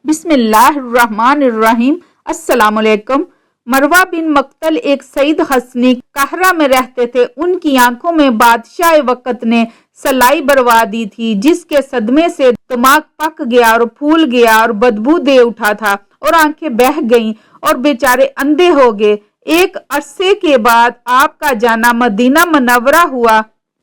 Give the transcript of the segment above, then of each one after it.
بسم اللہ الرحمن الرحیم۔ السلام علیکم۔ مروہ بن مقتل ایک سعید حسنی قہرہ میں رہتے تھے۔ ان کی آنکھوں میں بادشاہ وقت نے سلائی بروا دی تھی، جس کے صدمے سے دماغ پک گیا اور پھول گیا اور بدبو دے اٹھا تھا اور آنکھیں بہہ گئیں اور بیچارے اندھے ہو گئے۔ ایک عرصے کے بعد آپ کا جانا مدینہ منورہ ہوا۔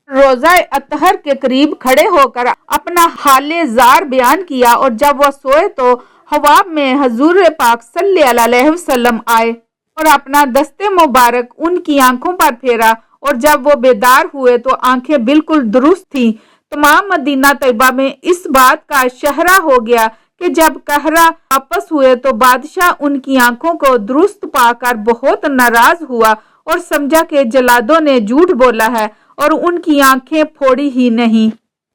روزہ اطہر کے قریب کھڑے ہو کر اپنا حال زار بیان کیا، اور جب وہ سوئے تو خواب میں حضور پاک صلی اللہ علیہ وسلم آئے اور اپنا دست مبارک ان کی آنکھوں پر پھیرا، اور جب وہ بیدار ہوئے تو آنکھیں بالکل درست تھیں۔ تمام مدینہ طیبہ میں اس بات کا اشارہ ہو گیا کہ جب قہرہ واپس ہوئے تو بادشاہ ان کی آنکھوں کو درست پا کر بہت ناراض ہوا اور سمجھا کہ جلادوں نے جھوٹ بولا ہے اور ان کی آنکھیں پھوڑی ہی نہیں۔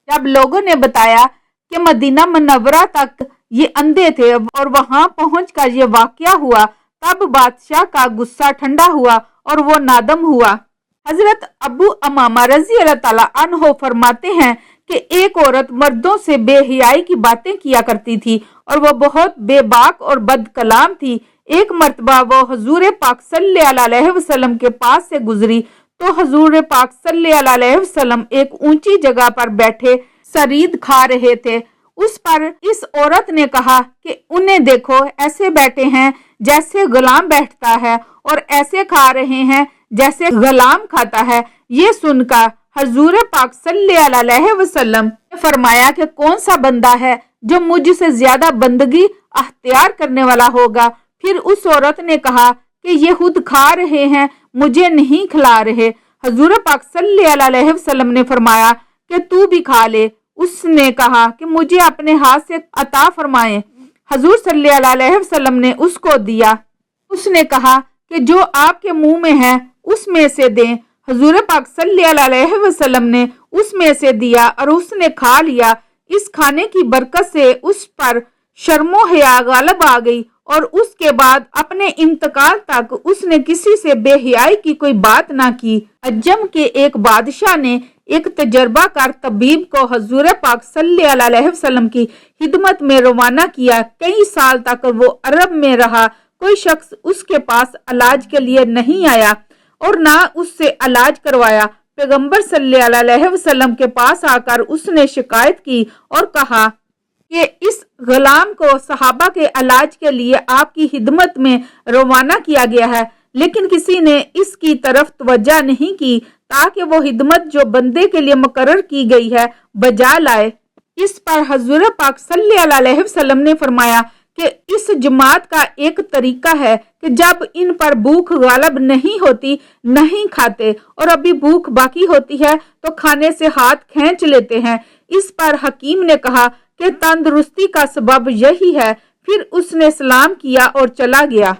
جب لوگوں نے بتایا کہ مدینہ منورہ تک یہ اندھے تھے اور وہاں پہنچ کر یہ واقعہ ہوا، تب بادشاہ کا غصہ ٹھنڈا ہوا اور وہ نادم ہوا۔ حضرت ابو امامہ رضی اللہ تعالیٰ عنہ فرماتے ہیں کہ ایک عورت مردوں سے بے حیائی کی باتیں کیا کرتی تھی اور وہ بہت بے باک اور بد کلام تھی۔ ایک مرتبہ وہ حضور پاک صلی اللہ علیہ وسلم کے پاس سے گزری تو حضور پاک صلی اللہ علیہ وسلم ایک اونچی جگہ پر بیٹھے سرید کھا رہے تھے۔ اس پر اس عورت نے کہا کہ انہیں دیکھو، ایسے بیٹھے ہیں جیسے غلام بیٹھتا ہے اور ایسے کھا رہے ہیں جیسے غلام کھاتا ہے۔ یہ سن کر حضور پاک صلی اللہ علیہ وسلم نے فرمایا کہ کون سا بندہ ہے جو مجھ سے زیادہ بندگی اختیار کرنے والا ہوگا؟ پھر اس عورت نے کہا کہ یہ خود کھا رہے ہیں، مجھے نہیں کھلا رہے۔ حضور پاک صلی اللہ علیہ وسلم نے فرمایا کہ تو بھی کھا لے۔ اس نے کہا کہ مجھے اپنے ہاتھ سے عطا فرمائیں۔ حضور صلی اللہ علیہ وسلم نے اس کو دیا۔ اس نے کہا کہ جو آپ کے منہ میں ہے اس میں سے دیں۔ حضور پاک صلی اللہ علیہ وسلم نے اس میں سے دیا اور اس نے کھا لیا۔ اس کھانے کی برکت سے اس پر شرم و حیا غالب آ گئی، اور اس کے بعد اپنے انتقال تک اس نے کسی سے بے حیائی کی کوئی بات نہ کی۔ عجم کے ایک بادشاہ نے ایک تجربہ کار طبیب کو حضور پاک صلی اللہ علیہ وسلم کی خدمت میں روانہ کیا۔ کئی سال تک وہ عرب میں رہا، کوئی شخص اس کے پاس علاج کے لیے نہیں آیا اور نہ اس سے علاج کروایا۔ پیغمبر صلی اللہ علیہ وسلم کے پاس آ کر اس نے شکایت کی اور کہا کہ اس غلام کو صحابہ کے علاج کے لیے آپ کی خدمت میں روانہ کیا گیا ہے، لیکن کسی نے اس کی طرف توجہ نہیں کی تاکہ وہ خدمت جو بندے کے لیے مقرر کی گئی ہے بجا لائے۔ اس پر حضور پاک صلی اللہ علیہ وسلم نے فرمایا کہ اس جماعت کا ایک طریقہ ہے کہ جب ان پر بھوک غالب نہیں ہوتی نہیں کھاتے، اور ابھی بھوک باقی ہوتی ہے تو کھانے سے ہاتھ کھینچ لیتے ہیں۔ اس پر حکیم نے کہا کہ تندرستی کا سبب یہی ہے۔ پھر اس نے سلام کیا اور چلا گیا۔